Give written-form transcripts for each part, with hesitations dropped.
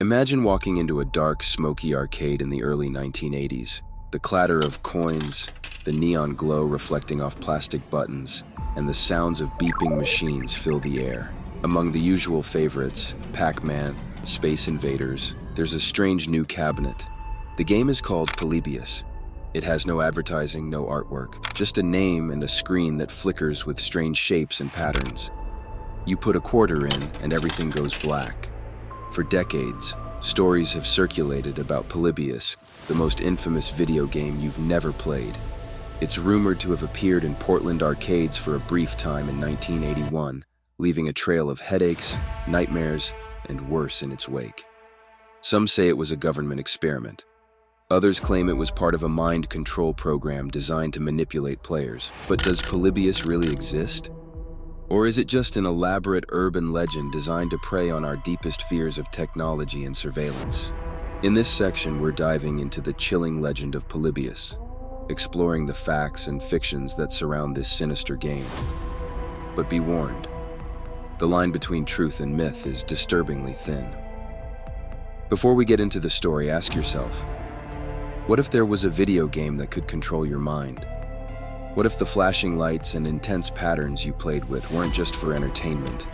Imagine walking into a dark, smoky arcade in the early 1980s. The clatter of coins, the neon glow reflecting off plastic buttons, and the sounds of beeping machines fill the air. Among the usual favorites, Pac-Man, Space Invaders, there's a strange new cabinet. The game is called Polybius. It has no advertising, no artwork, just a name and a screen that flickers with strange shapes and patterns. You put a quarter in and everything goes black. For decades, stories have circulated about Polybius, the most infamous video game you've never played. It's rumored to have appeared in Portland arcades for a brief time in 1981, leaving a trail of headaches, nightmares, and worse in its wake. Some say it was a government experiment. Others claim it was part of a mind control program designed to manipulate players. But does Polybius really exist? Or is it just an elaborate urban legend designed to prey on our deepest fears of technology and surveillance? In this section, we're diving into the chilling legend of Polybius, exploring the facts and fictions that surround this sinister game. But be warned, the line between truth and myth is disturbingly thin. Before we get into the story, ask yourself, what if there was a video game that could control your mind? What if the flashing lights and intense patterns you played with weren't just for entertainment,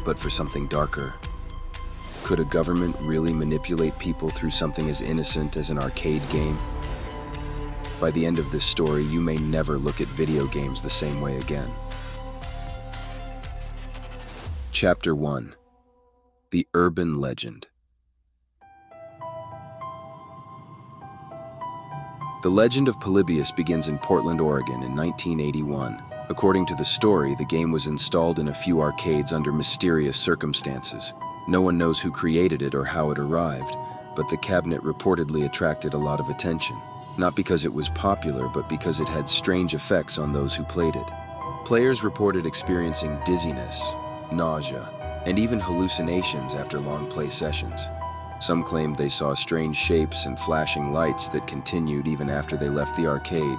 but for something darker? Could a government really manipulate people through something as innocent as an arcade game? By the end of this story, you may never look at video games the same way again. Chapter 1: The Urban Legend. The legend of Polybius begins in Portland, Oregon in 1981. According to the story, the game was installed in a few arcades under mysterious circumstances. No one knows who created it or how it arrived, but the cabinet reportedly attracted a lot of attention. Not because it was popular, but because it had strange effects on those who played it. Players reported experiencing dizziness, nausea, and even hallucinations after long play sessions. Some claimed they saw strange shapes and flashing lights that continued even after they left the arcade.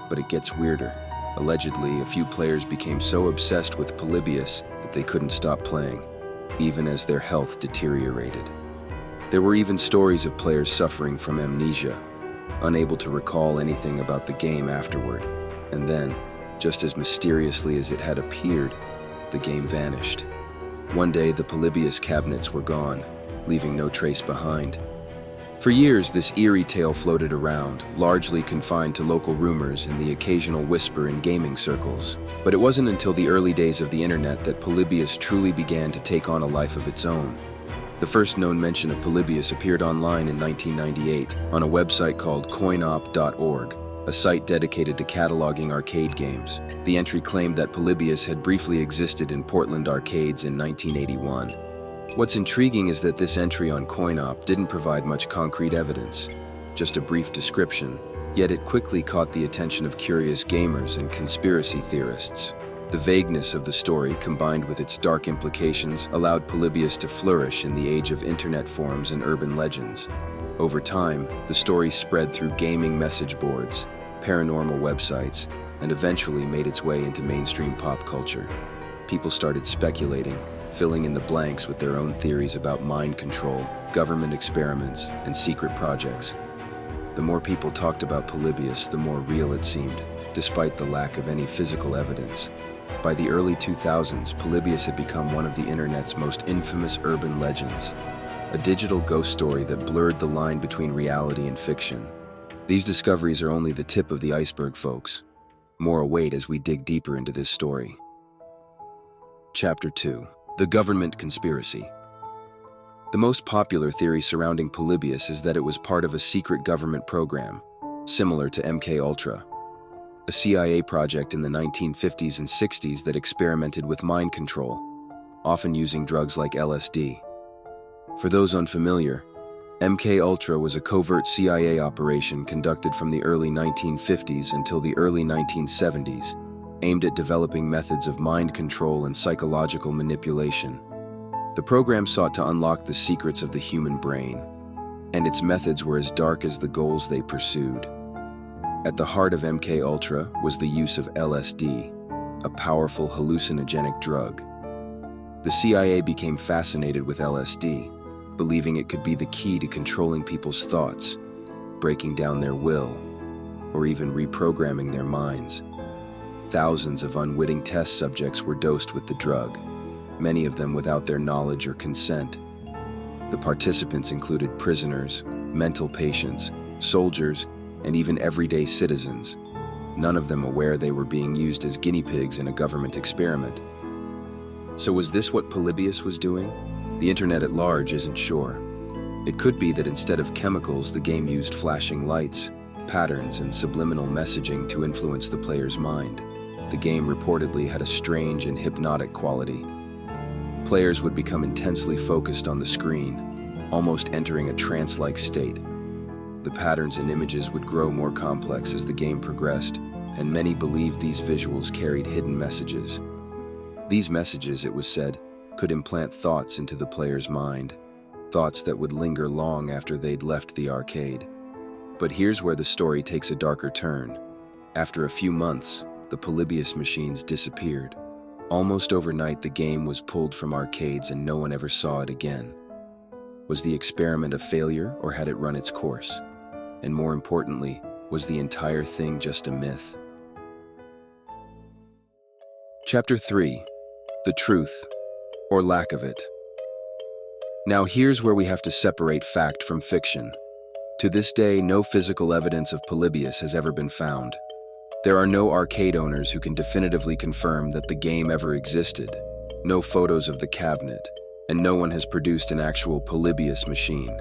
But it gets weirder. Allegedly, a few players became so obsessed with Polybius that they couldn't stop playing, even as their health deteriorated. There were even stories of players suffering from amnesia, unable to recall anything about the game afterward. And then, just as mysteriously as it had appeared, the game vanished. One day, the Polybius cabinets were gone, leaving no trace behind. For years, this eerie tale floated around, largely confined to local rumors and the occasional whisper in gaming circles. But it wasn't until the early days of the internet that Polybius truly began to take on a life of its own. The first known mention of Polybius appeared online in 1998 on a website called coinop.org, a site dedicated to cataloging arcade games. The entry claimed that Polybius had briefly existed in Portland arcades in 1981. What's intriguing is that this entry on CoinOp didn't provide much concrete evidence, just a brief description, yet it quickly caught the attention of curious gamers and conspiracy theorists. The vagueness of the story, combined with its dark implications, allowed Polybius to flourish in the age of internet forums and urban legends. Over time, the story spread through gaming message boards, paranormal websites, and eventually made its way into mainstream pop culture. People started speculating, filling in the blanks with their own theories about mind control, government experiments, and secret projects. The more people talked about Polybius, the more real it seemed, despite the lack of any physical evidence. By the early 2000s, Polybius had become one of the internet's most infamous urban legends, a digital ghost story that blurred the line between reality and fiction. These discoveries are only the tip of the iceberg, folks. More await as we dig deeper into this story. Chapter 2: The Government Conspiracy. The most popular theory surrounding Polybius is that it was part of a secret government program, similar to MKUltra, a CIA project in the 1950s and 60s that experimented with mind control, often using drugs like LSD. For those unfamiliar, MKUltra was a covert CIA operation conducted from the early 1950s until the early 1970s, aimed at developing methods of mind control and psychological manipulation. The program sought to unlock the secrets of the human brain, and its methods were as dark as the goals they pursued. At the heart of MKUltra was the use of LSD, a powerful hallucinogenic drug. The CIA became fascinated with LSD, believing it could be the key to controlling people's thoughts, breaking down their will, or even reprogramming their minds. Thousands of unwitting test subjects were dosed with the drug, many of them without their knowledge or consent. The participants included prisoners, mental patients, soldiers, and even everyday citizens, none of them aware they were being used as guinea pigs in a government experiment. So was this what Polybius was doing? The internet at large isn't sure. It could be that instead of chemicals, the game used flashing lights, patterns, and subliminal messaging to influence the player's mind. The game reportedly had a strange and hypnotic quality. Players would become intensely focused on the screen, almost entering a trance-like state. The patterns and images would grow more complex as the game progressed, and many believed these visuals carried hidden messages. These messages, it was said, could implant thoughts into the player's mind, thoughts that would linger long after they'd left the arcade. But here's where the story takes a darker turn. After a few months, the Polybius machines disappeared. Almost overnight, the game was pulled from arcades and no one ever saw it again. Was the experiment a failure, or had it run its course? And more importantly, was the entire thing just a myth? Chapter 3. The Truth, or Lack of It. Now here's where we have to separate fact from fiction. To this day, no physical evidence of Polybius has ever been found. There are no arcade owners who can definitively confirm that the game ever existed, no photos of the cabinet, and no one has produced an actual Polybius machine.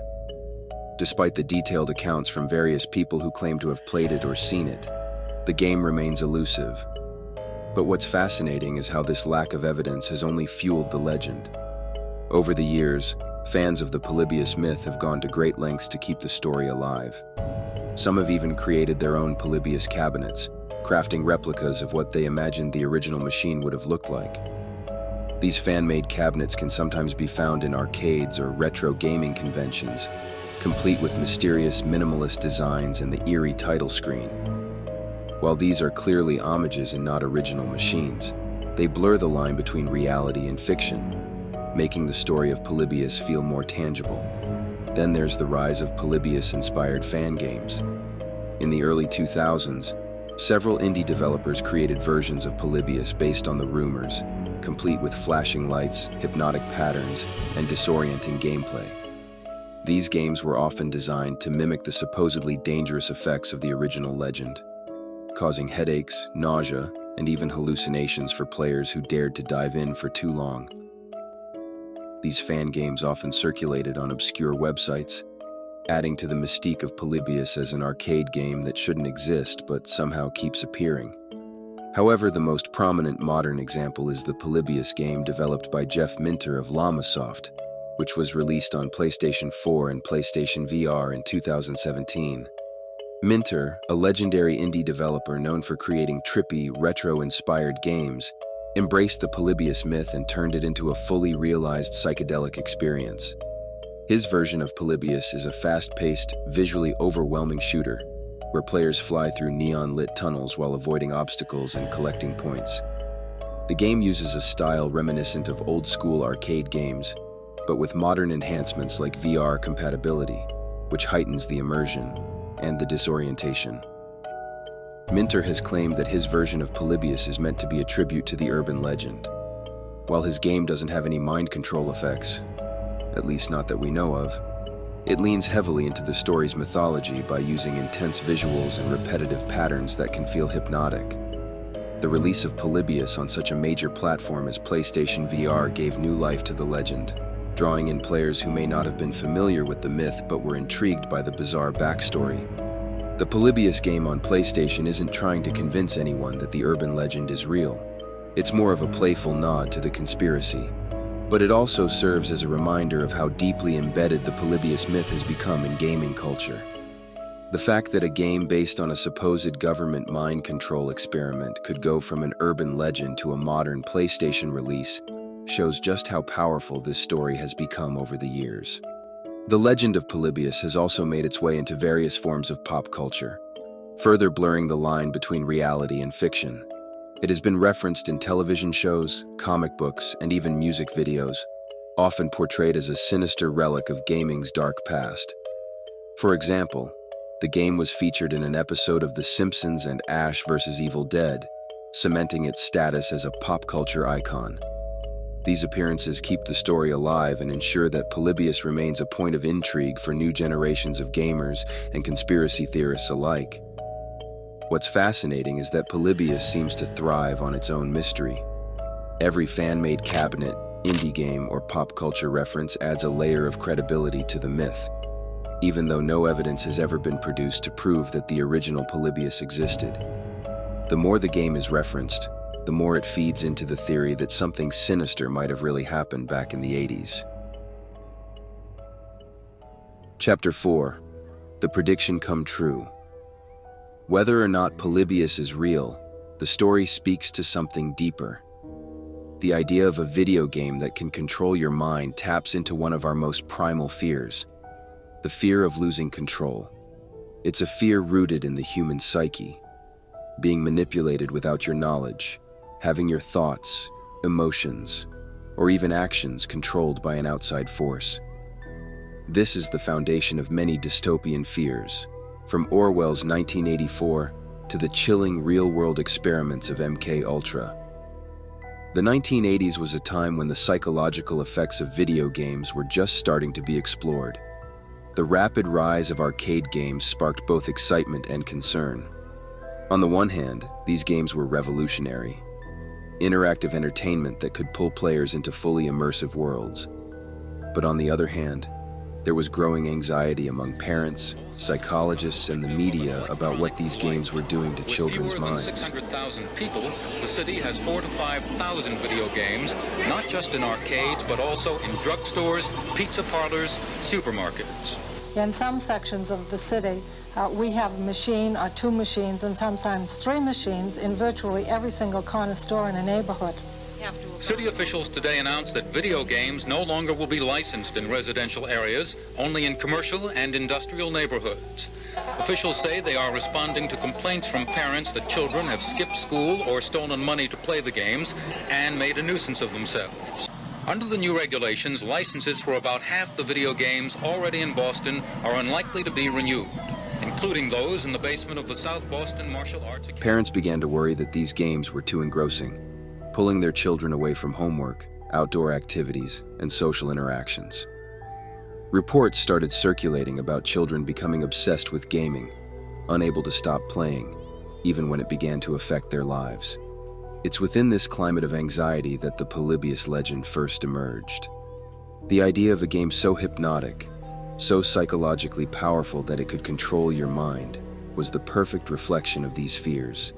Despite the detailed accounts from various people who claim to have played it or seen it, the game remains elusive. But what's fascinating is how this lack of evidence has only fueled the legend. Over the years, fans of the Polybius myth have gone to great lengths to keep the story alive. Some have even created their own Polybius cabinets, crafting replicas of what they imagined the original machine would have looked like. These fan-made cabinets can sometimes be found in arcades or retro gaming conventions, complete with mysterious minimalist designs and the eerie title screen. While these are clearly homages and not original machines, they blur the line between reality and fiction, making the story of Polybius feel more tangible. Then there's the rise of Polybius-inspired fan games. In the early 2000s, several indie developers created versions of Polybius based on the rumors, complete with flashing lights, hypnotic patterns, and disorienting gameplay. These games were often designed to mimic the supposedly dangerous effects of the original legend, causing headaches, nausea, and even hallucinations for players who dared to dive in for too long. These fan games often circulated on obscure websites, adding to the mystique of Polybius as an arcade game that shouldn't exist but somehow keeps appearing. However, the most prominent modern example is the Polybius game developed by Jeff Minter of Llamasoft, which was released on PlayStation 4 and PlayStation VR in 2017. Minter, a legendary indie developer known for creating trippy, retro-inspired games, embraced the Polybius myth and turned it into a fully realized psychedelic experience. His version of Polybius is a fast-paced, visually overwhelming shooter, where players fly through neon-lit tunnels while avoiding obstacles and collecting points. The game uses a style reminiscent of old-school arcade games, but with modern enhancements like VR compatibility, which heightens the immersion and the disorientation. Minter has claimed that his version of Polybius is meant to be a tribute to the urban legend. While his game doesn't have any mind control effects, at least not that we know of, it leans heavily into the story's mythology by using intense visuals and repetitive patterns that can feel hypnotic. The release of Polybius on such a major platform as PlayStation VR gave new life to the legend, drawing in players who may not have been familiar with the myth but were intrigued by the bizarre backstory. The Polybius game on PlayStation isn't trying to convince anyone that the urban legend is real. It's more of a playful nod to the conspiracy. But it also serves as a reminder of how deeply embedded the Polybius myth has become in gaming culture. The fact that a game based on a supposed government mind control experiment could go from an urban legend to a modern PlayStation release shows just how powerful this story has become over the years. The legend of Polybius has also made its way into various forms of pop culture, further blurring the line between reality and fiction. It has been referenced in television shows, comic books, and even music videos, often portrayed as a sinister relic of gaming's dark past. For example, the game was featured in an episode of The Simpsons and Ash vs. Evil Dead, cementing its status as a pop culture icon. These appearances keep the story alive and ensure that Polybius remains a point of intrigue for new generations of gamers and conspiracy theorists alike. What's fascinating is that Polybius seems to thrive on its own mystery. Every fan-made cabinet, indie game, or pop culture reference adds a layer of credibility to the myth, even though no evidence has ever been produced to prove that the original Polybius existed. The more the game is referenced, the more it feeds into the theory that something sinister might have really happened back in the 80s. Chapter 4. The Prediction Come True. Whether or not Polybius is real, the story speaks to something deeper. The idea of a video game that can control your mind taps into one of our most primal fears, the fear of losing control. It's a fear rooted in the human psyche, being manipulated without your knowledge, having your thoughts, emotions, or even actions controlled by an outside force. This is the foundation of many dystopian fears, from Orwell's 1984 to the chilling real-world experiments of MKUltra. The 1980s was a time when the psychological effects of video games were just starting to be explored. The rapid rise of arcade games sparked both excitement and concern. On the one hand, these games were revolutionary, interactive entertainment that could pull players into fully immersive worlds. But on the other hand, there was growing anxiety among parents, psychologists, and the media about what these games were doing to children's minds. With fewer than 600,000 people, the city has 4,000 to 5,000 video games, not just in arcades, but also in drugstores, pizza parlors, supermarkets. In some sections of the city, we have a machine or two machines and sometimes three machines in virtually every single corner store in a neighborhood. City officials today announced that video games no longer will be licensed in residential areas, only in commercial and industrial neighborhoods. Officials say they are responding to complaints from parents that children have skipped school or stolen money to play the games and made a nuisance of themselves. Under the new regulations, licenses for about half the video games already in Boston are unlikely to be renewed, including those in the basement of the South Boston Martial Arts Academy. Parents began to worry that these games were too engrossing, pulling their children away from homework, outdoor activities, and social interactions. Reports started circulating about children becoming obsessed with gaming, unable to stop playing, even when it began to affect their lives. It's within this climate of anxiety that the Polybius Legend first emerged. The idea of a game so hypnotic, so psychologically powerful that it could control your mind, was the perfect reflection of these fears.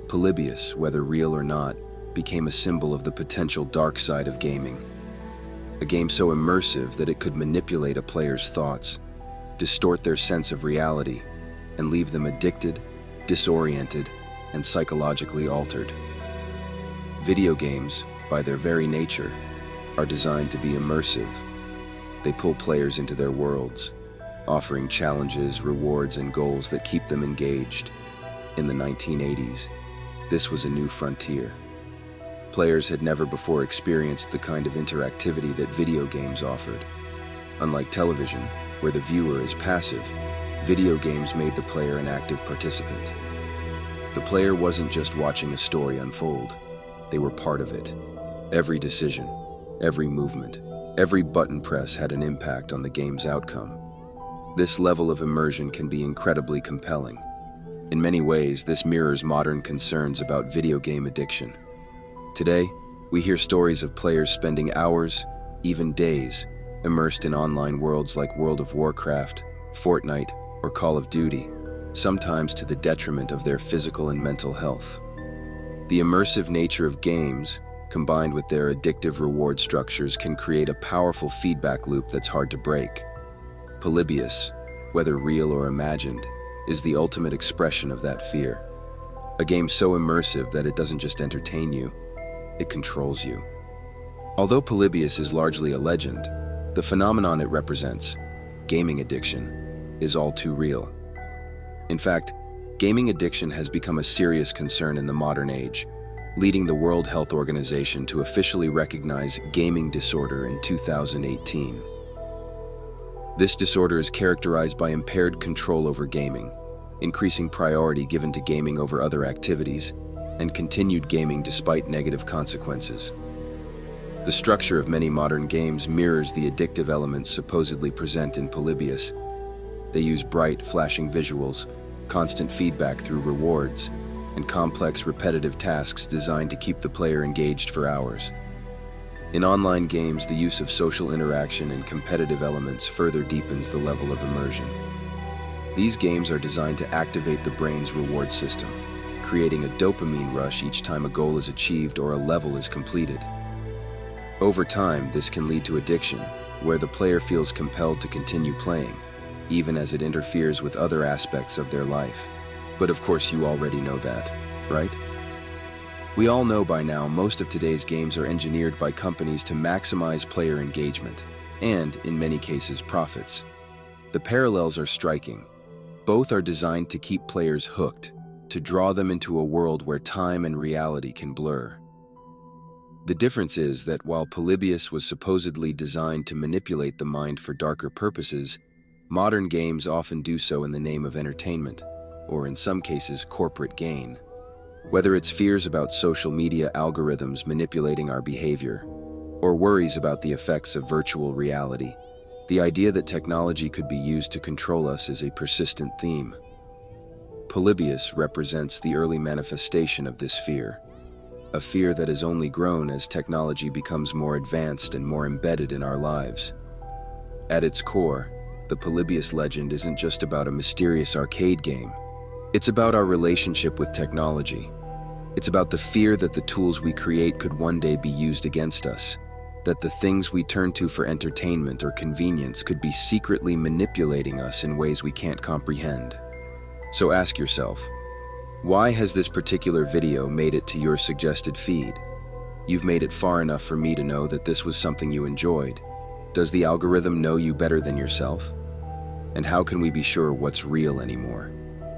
Polybius, whether real or not, became a symbol of the potential dark side of gaming. A game so immersive that it could manipulate a player's thoughts, distort their sense of reality, and leave them addicted, disoriented, and psychologically altered. Video games, by their very nature, are designed to be immersive. They pull players into their worlds, offering challenges, rewards, and goals that keep them engaged. In the 1980s, this was a new frontier. Players had never before experienced the kind of interactivity that video games offered. Unlike television, where the viewer is passive, video games made the player an active participant. The player wasn't just watching a story unfold. They were part of it. Every decision, every movement, every button press had an impact on the game's outcome. This level of immersion can be incredibly compelling. In many ways, this mirrors modern concerns about video game addiction. Today, we hear stories of players spending hours, even days, immersed in online worlds like World of Warcraft, Fortnite, or Call of Duty, sometimes to the detriment of their physical and mental health. The immersive nature of games, combined with their addictive reward structures, can create a powerful feedback loop that's hard to break. Polybius, whether real or imagined, is the ultimate expression of that fear. A game so immersive that it doesn't just entertain you, it controls you. Although Polybius is largely a legend, the phenomenon it represents, gaming addiction, is all too real. In fact, gaming addiction has become a serious concern in the modern age, leading the World Health Organization to officially recognize gaming disorder in 2018. This disorder is characterized by impaired control over gaming, increasing priority given to gaming over other activities, and continued gaming despite negative consequences. The structure of many modern games mirrors the addictive elements supposedly present in Polybius. They use bright, flashing visuals, constant feedback through rewards, and complex, repetitive tasks designed to keep the player engaged for hours. In online games, the use of social interaction and competitive elements further deepens the level of immersion. These games are designed to activate the brain's reward system, creating a dopamine rush each time a goal is achieved or a level is completed. Over time, this can lead to addiction, where the player feels compelled to continue playing, even as it interferes with other aspects of their life. But of course, you already know that, right? We all know by now most of today's games are engineered by companies to maximize player engagement, and, in many cases, profits. The parallels are striking. Both are designed to keep players hooked, to draw them into a world where time and reality can blur. The difference is that while Polybius was supposedly designed to manipulate the mind for darker purposes, modern games often do so in the name of entertainment, or in some cases, corporate gain. Whether it's fears about social media algorithms manipulating our behavior, or worries about the effects of virtual reality, the idea that technology could be used to control us is a persistent theme. Polybius represents the early manifestation of this fear, a fear that has only grown as technology becomes more advanced and more embedded in our lives. At its core, the Polybius Legend isn't just about a mysterious arcade game. It's about our relationship with technology. It's about the fear that the tools we create could one day be used against us, that the things we turn to for entertainment or convenience could be secretly manipulating us in ways we can't comprehend. So ask yourself, why has this particular video made it to your suggested feed? You've made it far enough for me to know that this was something you enjoyed. Does the algorithm know you better than yourself? And how can we be sure what's real anymore?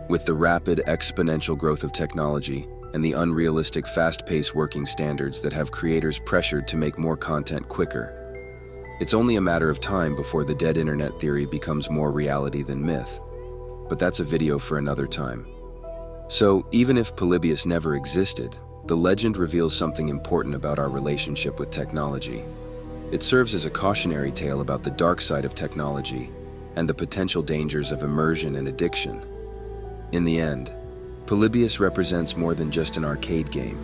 With the rapid, exponential growth of technology and the unrealistic, fast-paced working standards that have creators pressured to make more content quicker, it's only a matter of time before the dead internet theory becomes more reality than myth. But that's a video for another time. So, even if Polybius never existed, the legend reveals something important about our relationship with technology. It serves as a cautionary tale about the dark side of technology and the potential dangers of immersion and addiction. In the end, Polybius represents more than just an arcade game.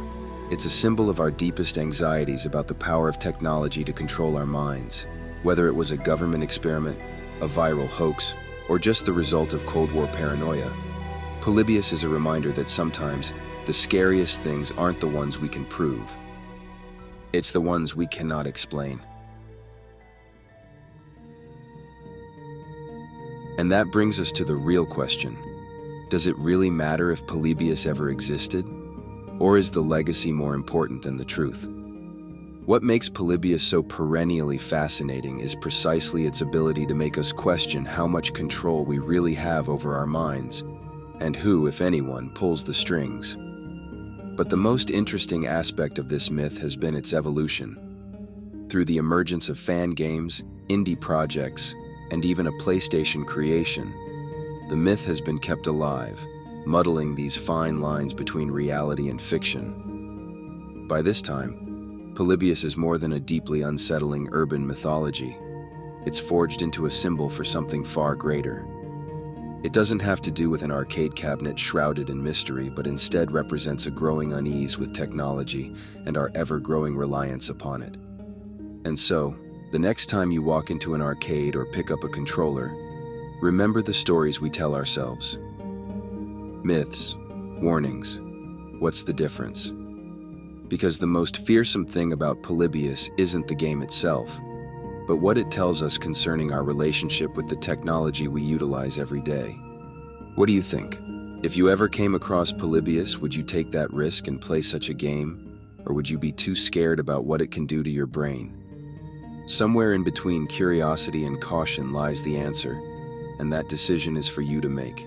It's a symbol of our deepest anxieties about the power of technology to control our minds. Whether it was a government experiment, a viral hoax, or just the result of Cold War paranoia, Polybius is a reminder that sometimes the scariest things aren't the ones we can prove. It's the ones we cannot explain. And that brings us to the real question. Does it really matter if Polybius ever existed? Or is the legacy more important than the truth? What makes Polybius so perennially fascinating is precisely its ability to make us question how much control we really have over our minds, and who, if anyone, pulls the strings. But the most interesting aspect of this myth has been its evolution. Through the emergence of fan games, indie projects, and even a PlayStation creation, the myth has been kept alive, muddling these fine lines between reality and fiction. By this time, Polybius is more than a deeply unsettling urban mythology. It's forged into a symbol for something far greater. It doesn't have to do with an arcade cabinet shrouded in mystery, but instead represents a growing unease with technology and our ever-growing reliance upon it. And so, the next time you walk into an arcade or pick up a controller, remember the stories we tell ourselves. Myths, warnings, what's the difference? Because the most fearsome thing about Polybius isn't the game itself, but what it tells us concerning our relationship with the technology we utilize every day. What do you think? If you ever came across Polybius, would you take that risk and play such a game? Or would you be too scared about what it can do to your brain? Somewhere in between curiosity and caution lies the answer, and that decision is for you to make.